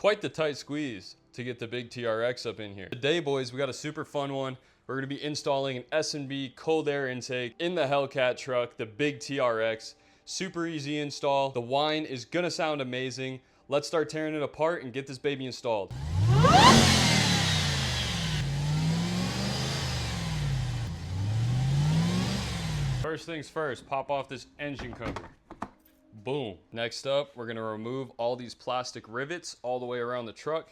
Quite the tight squeeze to get the big TRX up in here. Today, boys, we got a super fun one. We're gonna be installing an S&B cold air intake in the Hellcat truck, the big TRX. Super easy install. The whine is gonna sound amazing. Let's start tearing it apart and get this baby installed. First things first, pop off this engine cover. Boom. Next up, we're gonna remove all these plastic rivets all the way around the truck.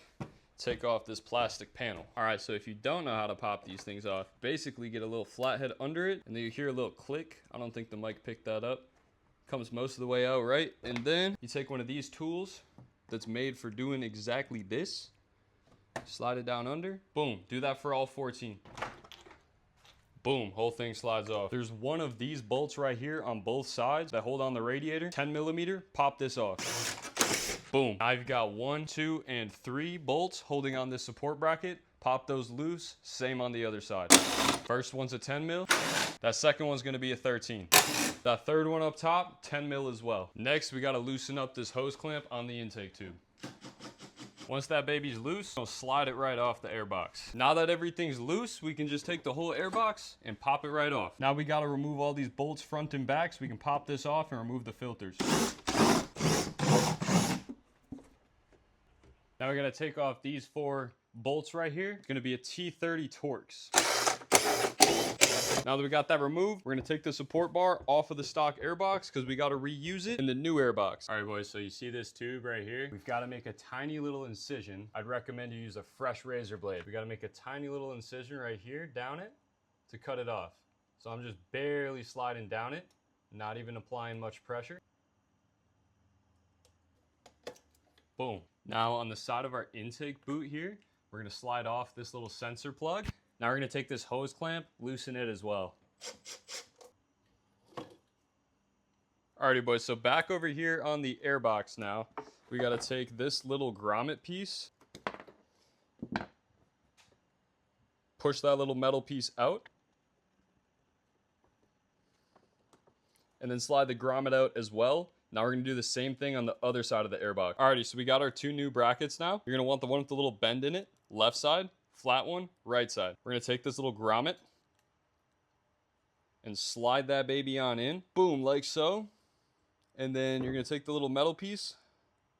Take off this plastic panel. All right, so if you don't know how to pop these things off, basically get a little flathead under it, and then you hear a little click. I don't think the mic picked that up. Comes most of the way out, right? And then you take one of these tools that's made for doing exactly this. Slide it down under. Boom. Do that for all 14. Boom, whole thing slides off. There's one of these bolts right here on both sides that hold on the radiator, 10 millimeter, pop this off. Boom. Now you've got 1, 2, and 3 bolts holding on this support bracket. Pop those loose, same on the other side. First one's a 10 mil. That second one's gonna be a 13. That third one up top, 10 mil as well. Next, we gotta loosen up this hose clamp on the intake tube. Once that baby's loose, we'll slide it right off the airbox. Now that everything's loose, we can just take the whole airbox and pop it right off. Now we gotta remove all these bolts front and back so we can pop this off and remove the filters. Now we gotta take off these 4 bolts right here. It's gonna be a T30 Torx. Now that we got that removed, we're gonna take the support bar off of the stock airbox because we gotta reuse it in the new airbox. All right, boys, so you see this tube right here? We've gotta make a tiny little incision. I'd recommend you use a fresh razor blade. We gotta make a tiny little incision right here, down it, to cut it off. So I'm just barely sliding down it, not even applying much pressure. Boom. Now on the side of our intake boot here, we're gonna slide off this little sensor plug. Now we're gonna take this hose clamp, loosen it as well. Alrighty, boys, so back over here on the airbox now, we gotta take this little grommet piece, push that little metal piece out, and then slide the grommet out as well. Now we're gonna do the same thing on the other side of the airbox. Alrighty, so we got our 2 new brackets now. You're gonna want the one with the little bend in it, left side, flat one, right side. We're gonna take this little grommet and slide that baby on in. Boom, like so. And then you're gonna take the little metal piece,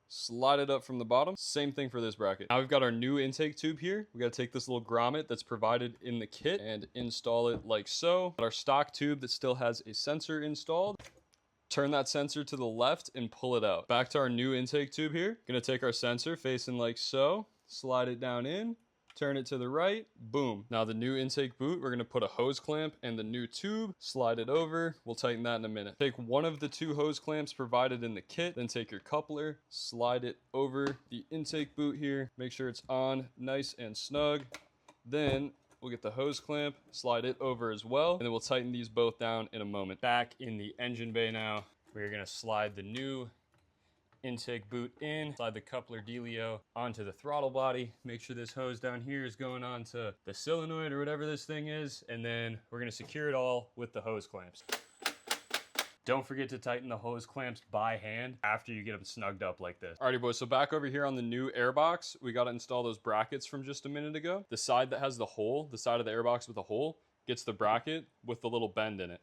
slide it up from the bottom. Same thing for this bracket. Now we've got our new intake tube here. We gotta take this little grommet that's provided in the kit and install it like so. Got our stock tube that still has a sensor installed. Turn that sensor to the left and pull it out. Back to our new intake tube here. Gonna take our sensor facing like so, slide it down in, turn it to the right, boom. Now the new intake boot, we're gonna put a hose clamp and the new tube, slide it over. We'll tighten that in a minute. Take one of the 2 hose clamps provided in the kit, then take your coupler, slide it over the intake boot here. Make sure it's on nice and snug. Then we'll get the hose clamp, slide it over as well, and then we'll tighten these both down in a moment. Back in the engine bay now, we're gonna slide the new intake boot in, slide the coupler dealio onto the throttle body, make sure this hose down here is going on to the solenoid or whatever this thing is, and then we're gonna secure it all with the hose clamps. Don't forget to tighten the hose clamps by hand after you get them snugged up like this. Alrighty, boys, so back over here on the new airbox, we gotta install those brackets from just a minute ago. The side that has the hole, the side of the airbox with the hole, gets the bracket with the little bend in it.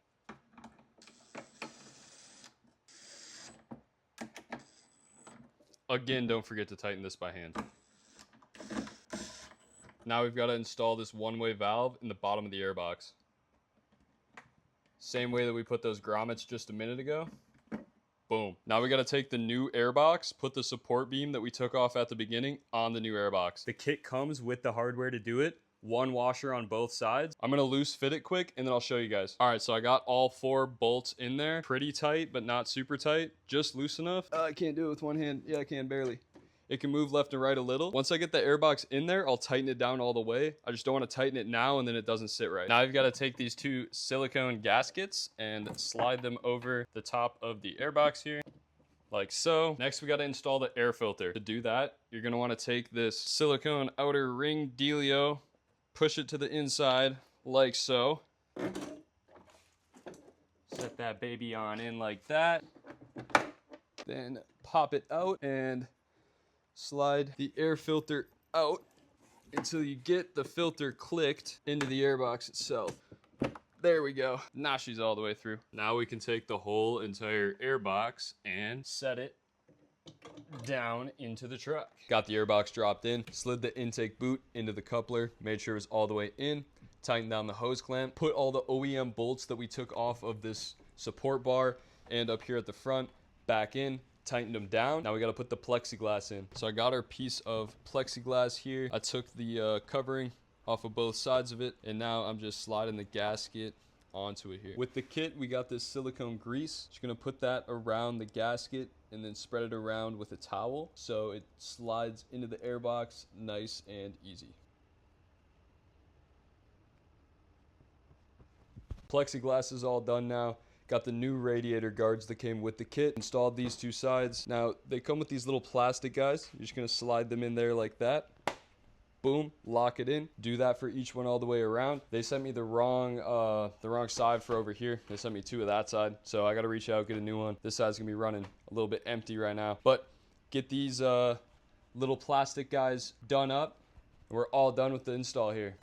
Again, don't forget to tighten this by hand. Now we've got to install this one-way valve in the bottom of the airbox. Same way that we put those grommets just a minute ago. Boom. Now we got to take the new airbox, put the support beam that we took off at the beginning on the new airbox. The kit comes with the hardware to do it. 1 washer on both sides. I'm gonna loose fit it quick and then I'll show you guys. All right, so I got all 4 bolts in there. Pretty tight, but not super tight. Just loose enough. I can't do it with one hand. Yeah, I can barely. It can move left and right a little. Once I get the airbox in there, I'll tighten it down all the way. I just don't want to tighten it now and then it doesn't sit right. Now I've got to take these 2 silicone gaskets and slide them over the top of the airbox here, like so. Next, we got to install the air filter. To do that, you're going to want to take this silicone outer ring dealio, push it to the inside like so. Set that baby on in like that. Then pop it out and slide the air filter out until you get the filter clicked into the airbox itself. There we go. Now she's all the way through. Now we can take the whole entire airbox and set it down into the truck. Got the airbox dropped in, slid the intake boot into the coupler, made sure it was all the way in, tightened down the hose clamp, put all the OEM bolts that we took off of this support bar and up here at the front back in, tightened them down. Now we got to put the plexiglass in. So I got our piece of plexiglass here. I took the covering off of both sides of it, and now I'm just sliding the gasket onto it here. With the kit, we got this silicone grease. Just gonna put that around the gasket and then spread it around with a towel so it slides into the airbox nice and easy. Plexiglass is all done now. Got the new radiator guards that came with the kit. Installed these two sides. Now they come with these little plastic guys. You're just gonna slide them in there like that. Boom, lock it in. Do that for each one all the way around. They sent me the wrong side for over here. They sent me two of that side, so I got to reach out, get a new one. This side's gonna be running a little bit empty right now, but get these little plastic guys done up. We're all done with the install here.